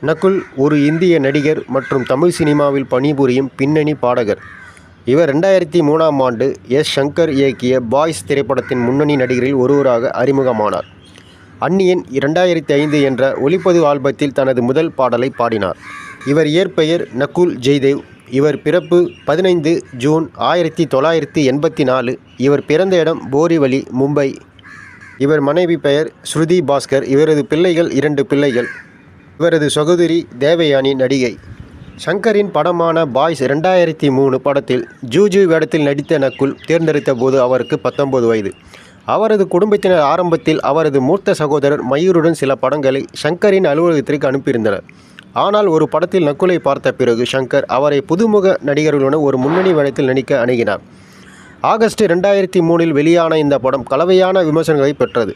நகுல் ஒரு இந்திய நடிகர் மற்றும் தமிழ் சினிமாவில் பணிபுரியும் பின்னணி பாடகர். இவர் 2003ஆம் ஆண்டு எஸ். சங்கர் இயக்கிய பாய்ஸ் திரைப்படத்தின் முன்னணி நடிகரில் ஒருவராக அறிமுகமானார். அந்நியன் 2005 என்ற ஒலிப்பதிவு ஆல்பத்தில் தனது முதல் பாடலை பாடினார். இவர் இயற்பெயர் நகுல் ஜெய்தேவ். இவர் பிறப்பு 15 ஜூன் 1984. இவர் பிறந்த இடம் போரிவலி, மும்பை. இவர் மனைவி பெயர் ஸ்ருதி பாஸ்கர். இவரது பிள்ளைகள் 2 பிள்ளைகள். இவரது சகோதரி தேவயானி நடிகை. சங்கரின் படமான பாய்ஸ் 2003 படத்தில் ஜூஜு வேடத்தில் நடித்த நகுல் தேர்ந்தெடுத்த போது அவருக்கு 19 வயது. அவரது குடும்பத்தினர் ஆரம்பத்தில் அவரது மூத்த சகோதரர் மயூருடன் சில படங்களை சங்கரின் அலுவலகத்திற்கு அனுப்பியிருந்தனர். ஆனால் ஒரு படத்தில் நகுலை பார்த்த பிறகு சங்கர் அவரை புதுமுக நடிகர்களுடன் ஒரு முன்னணி வேடத்தில் நடிக்க அணுகினார். ஆகஸ்ட் 2003இல் வெளியான இந்த படம் கலவையான விமர்சனங்களை பெற்றது.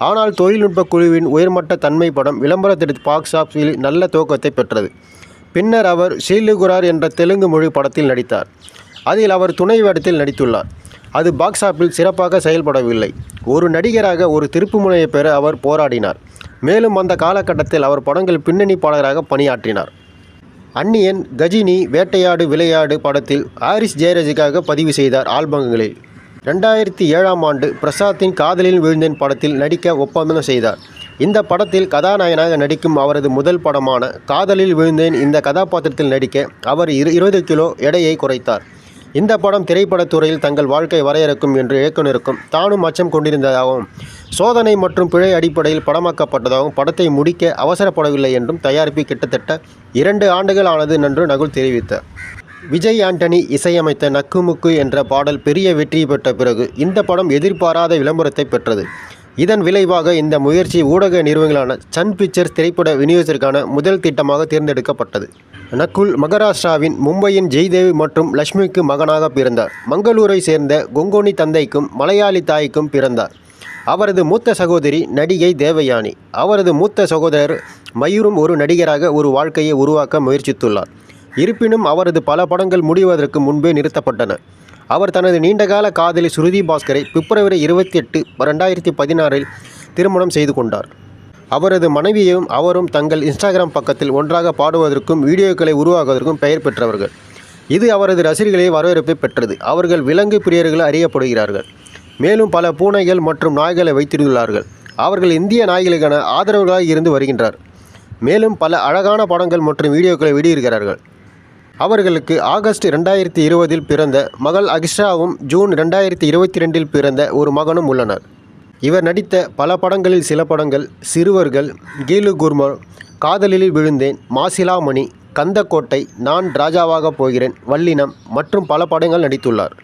ஆனால் தொழில்நுட்ப குழுவின் உயர்மட்ட தன்மை படம் விளம்பரத்திற்கு பாக்ஸ் ஆஃபீஸில் நல்ல துவக்கத்தை பெற்றது. பின்னர் அவர் ஷீலுகுரார் என்ற தெலுங்கு மொழி படத்தில் நடித்தார். அதில் அவர் துணை வேடத்தில் நடித்துள்ளார். அது பாக்ஸ் ஆஃபீஸில் சிறப்பாக செயல்படவில்லை. ஒரு நடிகராக ஒரு திருப்புமுனையை பெற அவர் போராடினார். மேலும் அந்த காலகட்டத்தில் அவர் படங்கள் பின்னணி பாடகராக பணியாற்றினார். அந்நியன், கஜினி, வேட்டையாடு விளையாடு படத்தில் ஹாரிஸ் ஜெயராஜுக்காக பதிவு செய்தார் ஆல்பங்களில். 2007ஆம் ஆண்டு பிரசாத்தின் காதலில் விழுந்தேன் படத்தில் நடிக்க ஒப்பந்தம் செய்தார். இந்த படத்தில் கதாநாயகனாக நடிக்கும் அவரது முதல் படமான காதலில் விழுந்தேன் இந்த கதாபாத்திரத்தில் நடிக்க அவர் 20 கிலோ எடையை குறைத்தார். இந்த படம் திரைப்படத்துறையில் தங்கள் வாழ்க்கை வரையறுக்கும் என்று இயக்குனருக்கும் தானும் அச்சம் கொண்டிருந்ததாகவும் சோதனை மற்றும் பிழை அடிப்படையில் படமாக்கப்பட்டதாகவும் படத்தை முடிக்க அவசரப்படவில்லை என்றும் தயாரிப்பு கிட்டத்தட்ட 2 ஆண்டுகள் ஆனது என்று நகுல் தெரிவித்தார். விஜய் ஆண்டனி இசையமைத்த நக்குமுக்கு என்ற பாடல் பெரிய வெற்றி பெற்ற பிறகு இந்த படம் எதிர்பாராத விளம்பரத்தை பெற்றது. இதன் விளைவாக இந்த முயற்சி ஊடக நிறுவனங்களான சன் பிக்சர்ஸ் திரைப்பட விநியோகத்திற்கான முதல் திட்டமாக தேர்ந்தெடுக்கப்பட்டது. நகுல் மகாராஷ்டிராவின் மும்பையின் ஜெய்தேவ் மற்றும் லட்சுமிக்கு மகனாக பிறந்தார். மங்களூரை சேர்ந்த கொங்கோனி தந்தைக்கும் மலையாளி தாய்க்கும் பிறந்தார். அவரது மூத்த சகோதரி நடிகை தேவயானி. அவரது மூத்த சகோதரர் மயூரும் ஒரு நடிகராக ஒரு வாழ்க்கையை உருவாக்க முயற்சித்துள்ளார். இருப்பினும் அவரது பல படங்கள் முடிவதற்கு முன்பே நிறுத்தப்பட்டன. அவர் தனது நீண்டகால காதலி ஸ்ருதி பாஸ்கரை பிப்ரவரி 28, 2016இல் திருமணம் செய்து கொண்டார். அவரது மனைவியும் அவரும் தங்கள் இன்ஸ்டாகிராம் பக்கத்தில் ஒன்றாக பாடுவதற்கும் வீடியோக்களை உருவாக்குவதற்கும் பெயர் பெற்றவர்கள். இது அவரது ரசிகர்களை வரவேற்பை பெற்றது. அவர்கள் விலங்கு பிரியர்கள் அறியப்படுகிறார்கள். மேலும் பல பூனைகள் மற்றும் நாய்களை வைத்திருந்துள்ளார்கள். அவர்கள் இந்திய நாய்களுக்கான ஆதரவுகளாக இருந்து வருகின்றனர். மேலும் பல அழகான படங்கள் மற்றும் வீடியோக்களை வெளியிடுகிறார்கள். அவர்களுக்கு ஆகஸ்ட் 2020இல் பிறந்த மகள் அகிஷாவும் ஜூன் 2022இல் பிறந்த ஒரு மகனும் உள்ளனர். இவர் நடித்த பல படங்களில் சில படங்கள் சிறுவர்கள், கீலு குர்மர், காதலில் விழுந்தேன், மாசிலாமணி, கந்தக்கோட்டை, நான் ராஜாவாக போகிறேன், வல்லினம் மற்றும் பல படங்கள் நடித்துள்ளார்.